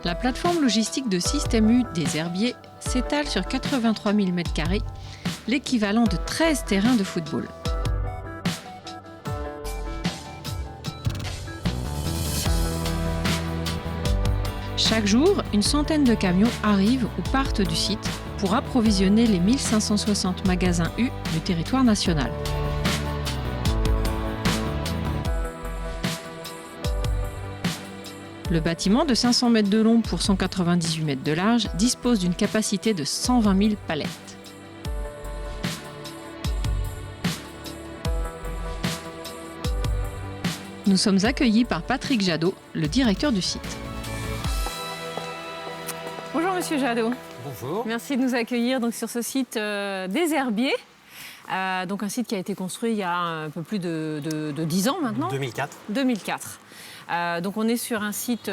La plateforme logistique de Système U des Herbiers s'étale sur 83 000 m², l'équivalent de 13 terrains de football. Chaque jour, une centaine de camions arrivent ou partent du site pour approvisionner les 1560 magasins U du territoire national. Le bâtiment de 500 mètres de long pour 198 mètres de large dispose d'une capacité de 120 000 palettes. Nous sommes accueillis par Patrick Jadot, le directeur du site. Bonjour Monsieur Jadot. Bonjour. Merci de nous accueillir donc, sur ce site des Herbiers. Donc un site qui a été construit il y a un peu plus de 10 ans maintenant. 2004. 2004. Donc on est sur un site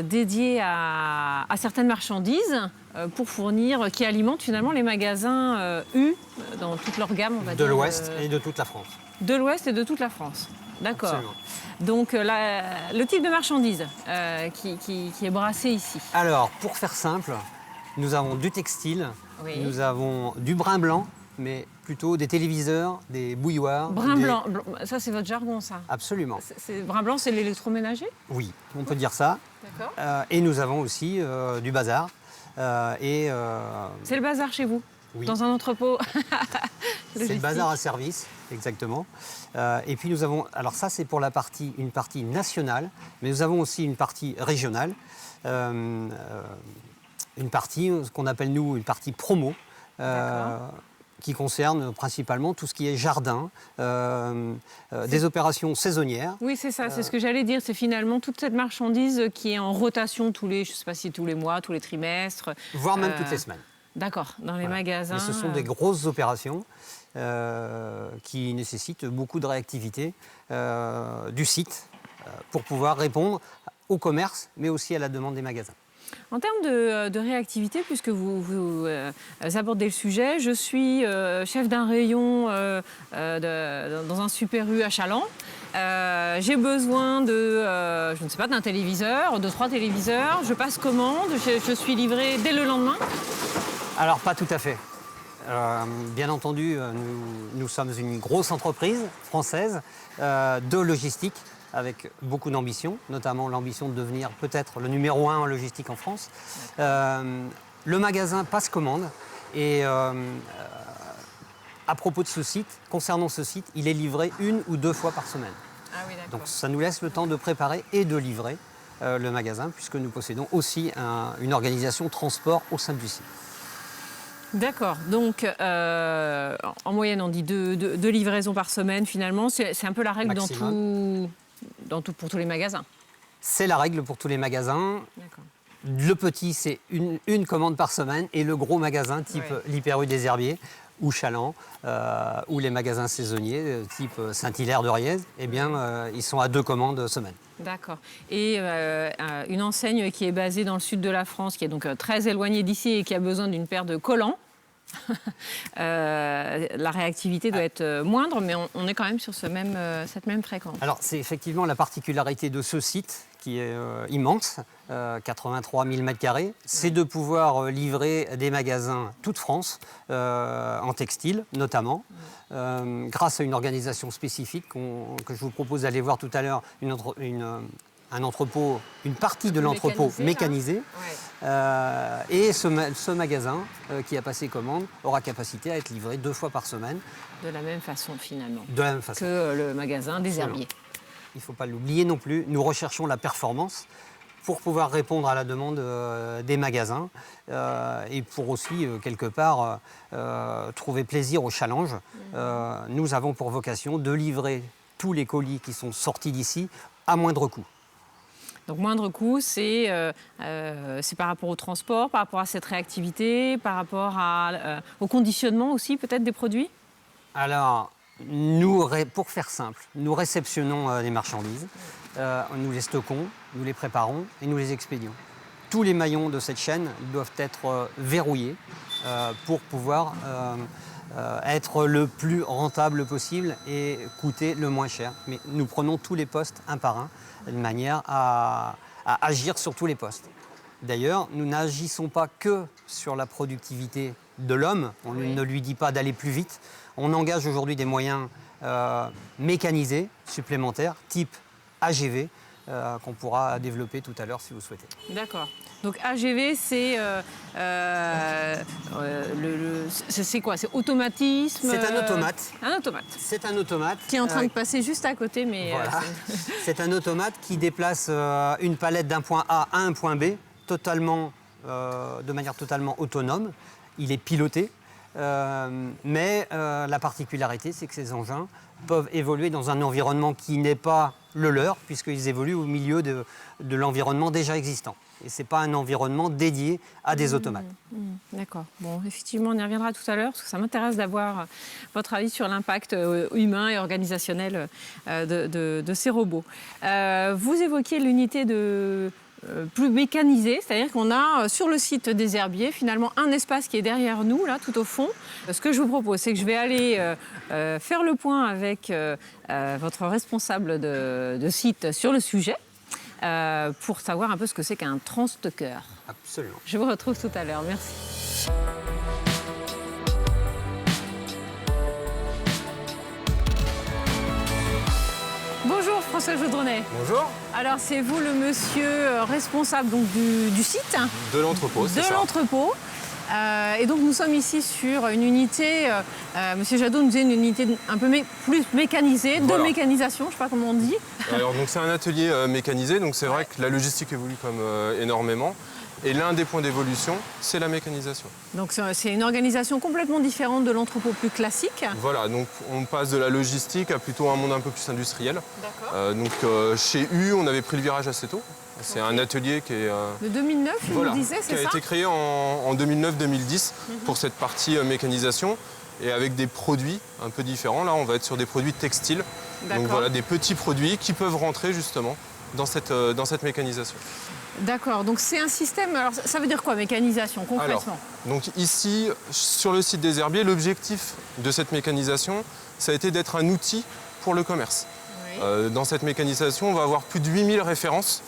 dédié à certaines marchandises pour fournir, qui alimentent finalement les magasins U dans toute leur gamme, on va dire. De l'Ouest et de toute la France. De l'Ouest et de toute la France. D'accord. Absolument. Donc le type de marchandise qui est brassé ici. Alors, pour faire simple, nous avons du textile, Oui. nous avons du brin blanc, mais plutôt des téléviseurs, des bouilloires. Brin blanc, ça c'est votre jargon ça. Absolument. Brin blanc, c'est l'électroménager? Oui, on peut dire ça. D'accord. Et nous avons aussi du bazar. C'est le bazar chez vous? Oui. Dans un entrepôt? C'est le bazar à service, exactement. Et puis nous avons, alors ça c'est pour une partie nationale, mais nous avons aussi une partie régionale, une partie, ce qu'on appelle nous une partie promo, qui concerne principalement tout ce qui est jardin, des opérations saisonnières. Oui, c'est ça, c'est ce que j'allais dire. C'est finalement toute cette marchandise qui est en rotation tous les, je sais pas si tous les mois, tous les trimestres. Voire même toutes les semaines. D'accord, dans les magasins. Mais ce sont des grosses opérations qui nécessitent beaucoup de réactivité du site pour pouvoir répondre au commerce, mais aussi à la demande des magasins. En termes de réactivité, puisque vous abordez le sujet, je suis chef d'un rayon dans un Super U à Chaland. J'ai besoin je ne sais pas, d'un téléviseur, de 3 téléviseurs. Je passe commande, je suis livré dès le lendemain. Alors, pas tout à fait. Bien entendu, nous sommes une grosse entreprise française de logistique avec beaucoup d'ambition, notamment l'ambition de devenir peut-être le numéro 1 en logistique en France. Le magasin passe commande et à propos de ce site, concernant ce site, il est livré 1 ou 2 fois par semaine. Ah oui, d'accord. Donc ça nous laisse le temps de préparer et de livrer le magasin puisque nous possédons aussi une organisation transport au sein du site. D'accord. Donc, en moyenne, on dit 2 livraisons par semaine, finalement. C'est un peu la règle pour tous les magasins. C'est la règle pour tous les magasins. D'accord. Le petit, c'est une commande par semaine. Et le gros magasin, type l'Hyper U des Herbiers, ou Chaland, ou les magasins saisonniers, type Saint-Hilaire de Riez, eh bien, ils sont à 2 commandes semaine. D'accord. Et une enseigne qui est basée dans le sud de la France, qui est donc très éloignée d'ici et qui a besoin d'une paire de collants, la réactivité doit être moindre, mais on est quand même sur cette même fréquence. Alors, c'est effectivement la particularité de ce site, qui est immense, 83 000 m², c'est de pouvoir livrer des magasins toute France, en textile notamment, grâce à une organisation spécifique que je vous propose d'aller voir tout à l'heure, un entrepôt, une partie de l'entrepôt mécanisé. Et ce magasin qui a passé commande aura capacité à être livré 2 fois par semaine. De la même façon finalement de la même façon. Que le magasin des Herbiers. Il ne faut pas l'oublier non plus, nous recherchons la performance pour pouvoir répondre à la demande des magasins et pour aussi, quelque part, trouver plaisir au challenge. Nous avons pour vocation de livrer tous les colis qui sont sortis d'ici à moindre coût. Donc moindre coût, c'est par rapport au transport, par rapport à cette réactivité, par rapport au conditionnement aussi peut-être des produits? Alors, pour faire simple, nous réceptionnons les marchandises, nous les stockons, nous les préparons et nous les expédions. Tous les maillons de cette chaîne doivent être verrouillés pour pouvoir être le plus rentable possible et coûter le moins cher. Mais nous prenons tous les postes un par un, de manière à agir sur tous les postes. D'ailleurs, nous n'agissons pas que sur la productivité de l'homme. On ne lui dit pas d'aller plus vite. On engage aujourd'hui des moyens mécanisés supplémentaires, type AGV, qu'on pourra développer tout à l'heure si vous souhaitez. D'accord. Donc AGV, c'est c'est quoi? C'est automatisme? C'est un automate. Un automate. C'est un automate. Qui est en train de passer juste à côté, mais... Voilà. C'est un automate qui déplace une palette d'un point A à un point B, de manière totalement autonome. Il est piloté. Mais la particularité, c'est que ces engins peuvent évoluer dans un environnement qui n'est pas le leur, puisqu'ils évoluent au milieu de l'environnement déjà existant. Et ce n'est pas un environnement dédié à des automates. D'accord. Bon, effectivement, on y reviendra tout à l'heure, parce que ça m'intéresse d'avoir votre avis sur l'impact humain et organisationnel de ces robots. Vous évoquiez l'unité plus mécanisée, c'est-à-dire qu'on a sur le site des herbiers finalement un espace qui est derrière nous, là, tout au fond. Ce que je vous propose, c'est que je vais aller faire le point avec votre responsable de site sur le sujet pour savoir un peu ce que c'est qu'un transstockeur. Absolument. Je vous retrouve tout à l'heure. Merci. Bonjour François Jaudronnet. Bonjour. Alors c'est vous le monsieur responsable donc, du site. De l'entrepôt, c'est ça. De l'entrepôt. Et donc nous sommes ici sur une unité, monsieur Jadot nous disait une unité un peu plus mécanisée, Voilà. de mécanisation, je ne sais pas comment on dit. Alors donc c'est un atelier mécanisé, donc c'est vrai que la logistique évolue comme énormément. Et l'un des points d'évolution, c'est la mécanisation. Donc c'est une organisation complètement différente de l'entrepôt plus classique. Voilà, donc on passe de la logistique à plutôt un monde un peu plus industriel. D'accord. Chez U, on avait pris le virage assez tôt. C'est un atelier qui est... De 2009, il voilà, nous disait, c'est qui a ça? été créé en 2009-2010 pour cette partie mécanisation et avec des produits un peu différents. Là, on va être sur des produits textiles. Donc voilà, des petits produits qui peuvent rentrer justement dans cette mécanisation. D'accord, donc c'est un système, alors ça veut dire quoi mécanisation concrètement? Donc ici, sur le site des herbiers, l'objectif de cette mécanisation, ça a été d'être un outil pour le commerce. Oui. Dans cette mécanisation, on va avoir plus de 8000 références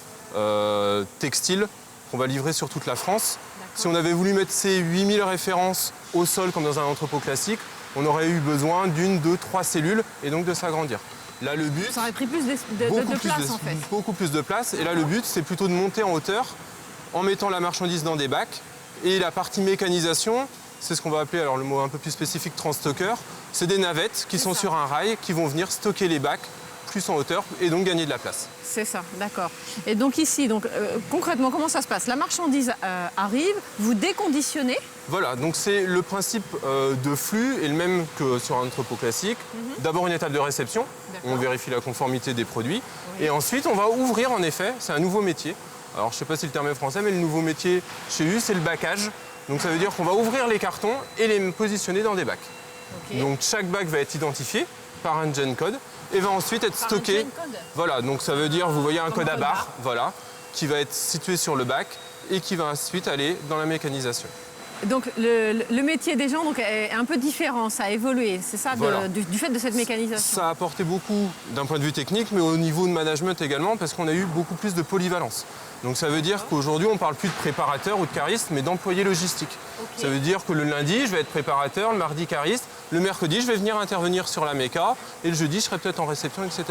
textiles qu'on va livrer sur toute la France. Si on avait voulu mettre ces 8000 références au sol comme dans un entrepôt classique, on aurait eu besoin d'une, deux, trois cellules et donc de s'agrandir. Là, le but, ça aurait pris plus de place en fait. Beaucoup plus de place. Et là, le but, c'est plutôt de monter en hauteur en mettant la marchandise dans des bacs. Et la partie mécanisation, c'est ce qu'on va appeler, alors le mot un peu plus spécifique, transstocker. C'est des navettes qui sont sur un rail qui vont venir stocker les bacs plus en hauteur et donc gagner de la place. C'est ça, d'accord. Et donc ici, concrètement, comment ça se passe? La marchandise arrive, vous déconditionnez? Voilà, donc c'est le principe de flux est le même que sur un entrepôt classique. D'abord une étape de réception, on vérifie la conformité des produits. Oui. Et ensuite on va ouvrir en effet, c'est un nouveau métier. Alors je ne sais pas si le terme est français, mais le nouveau métier chez U, c'est le backage. Donc ça veut dire qu'on va ouvrir les cartons et les positionner dans des bacs. Okay. Donc chaque bac va être identifié par un gen code et va ensuite être stocké. Voilà, donc ça veut dire, vous voyez un code à barre, voilà, qui va être situé sur le bac et qui va ensuite aller dans la mécanisation. Donc le métier des gens est un peu différent, ça a évolué, c'est ça, voilà. du fait de cette mécanisation? Ça a apporté beaucoup d'un point de vue technique, mais au niveau de management également, parce qu'on a eu beaucoup plus de polyvalence. Donc ça veut dire qu'aujourd'hui, on ne parle plus de préparateur ou de cariste, mais d'employé logistique. Okay. Ça veut dire que le lundi, je vais être préparateur, le mardi cariste, le mercredi, je vais venir intervenir sur la méca, et le jeudi, je serai peut-être en réception, etc.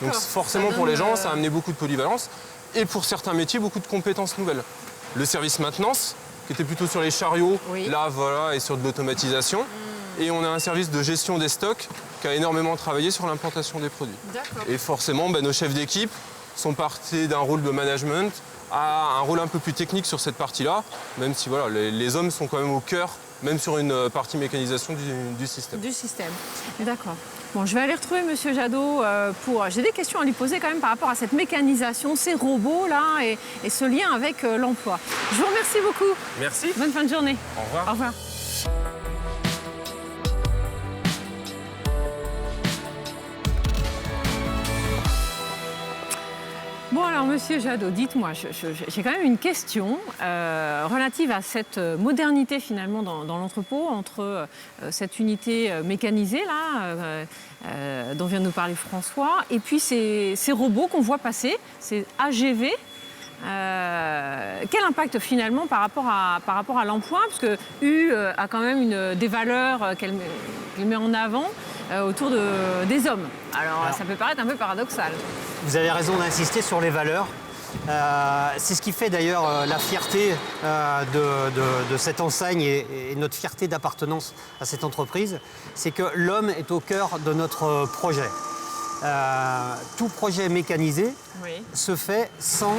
Donc forcément, pour les gens, ça a amené beaucoup de polyvalence, et pour certains métiers, beaucoup de compétences nouvelles. Le service maintenance, qui était plutôt sur les chariots, là, voilà, et sur de l'automatisation. Et on a un service de gestion des stocks qui a énormément travaillé sur l'implantation des produits. Et forcément, nos chefs d'équipe sont partis d'un rôle de management à un rôle un peu plus technique sur cette partie-là, même si voilà, les hommes sont quand même au cœur, même sur une partie mécanisation du système. Du système, d'accord. Bon, je vais aller retrouver monsieur Jadot j'ai des questions à lui poser quand même par rapport à cette mécanisation, ces robots-là et ce lien avec l'emploi. Je vous remercie beaucoup. Merci. Bonne fin de journée. Au revoir. Au revoir. Bon alors monsieur Jadot, dites-moi, j'ai quand même une question relative à cette modernité finalement dans l'entrepôt entre cette unité mécanisée là, dont vient de nous parler François, et puis ces robots qu'on voit passer, ces AGV. Quel impact finalement par rapport à l'emploi, parce que U a quand même des valeurs qu'elle met en avant autour des hommes. Alors ça peut paraître un peu paradoxal. Vous avez raison d'insister sur les valeurs. C'est ce qui fait d'ailleurs la fierté de cette enseigne et notre fierté d'appartenance à cette entreprise, c'est que l'homme est au cœur de notre projet. Tout projet mécanisé se fait sans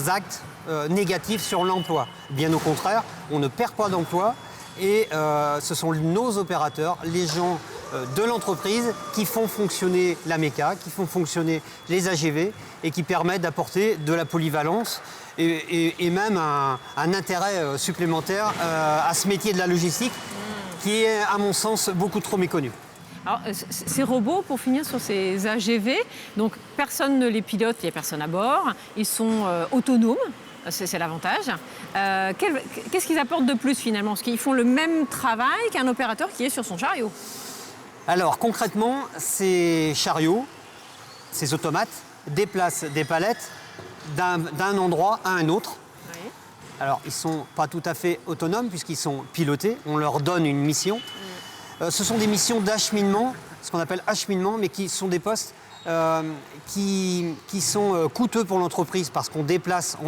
actes négatifs sur l'emploi. Bien au contraire, on ne perd pas d'emploi et ce sont nos opérateurs, les gens de l'entreprise qui font fonctionner la méca, qui font fonctionner les AGV et qui permettent d'apporter de la polyvalence et même un intérêt supplémentaire à ce métier de la logistique qui est, à mon sens, beaucoup trop méconnu. Alors, ces robots, pour finir sur ces AGV, donc personne ne les pilote, il n'y a personne à bord, ils sont autonomes, c'est l'avantage. Qu'est-ce qu'ils apportent de plus finalement? Parce qu'ils font le même travail qu'un opérateur qui est sur son chariot. Alors concrètement, ces chariots, ces automates, déplacent des palettes d'un endroit à un autre. Oui. Alors ils ne sont pas tout à fait autonomes puisqu'ils sont pilotés, on leur donne une mission. Ce sont des missions d'acheminement, ce qu'on appelle acheminement, mais qui sont des postes qui sont coûteux pour l'entreprise parce qu'on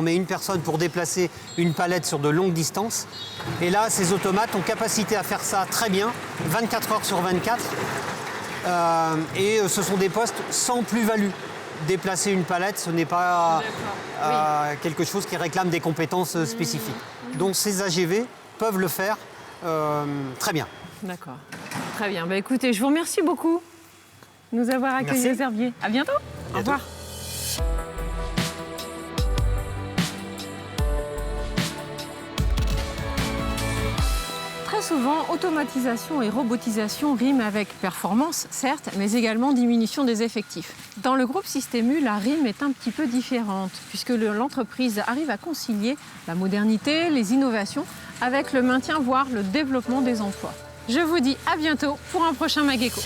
met une personne pour déplacer une palette sur de longues distances. Et là, ces automates ont capacité à faire ça très bien, 24 heures sur 24. Et ce sont des postes sans plus-value. Déplacer une palette, ce n'est pas quelque chose qui réclame des compétences spécifiques. Donc ces AGV peuvent le faire très bien. D'accord. Très bien. Bah, écoutez, je vous remercie beaucoup de nous avoir accueillis aux Herbiers. À bientôt. Au revoir. Très souvent, automatisation et robotisation riment avec performance, certes, mais également diminution des effectifs. Dans le groupe Système U, la rime est un petit peu différente, puisque l'entreprise arrive à concilier la modernité, les innovations, avec le maintien, voire le développement des emplois. Je vous dis à bientôt pour un prochain Mageco.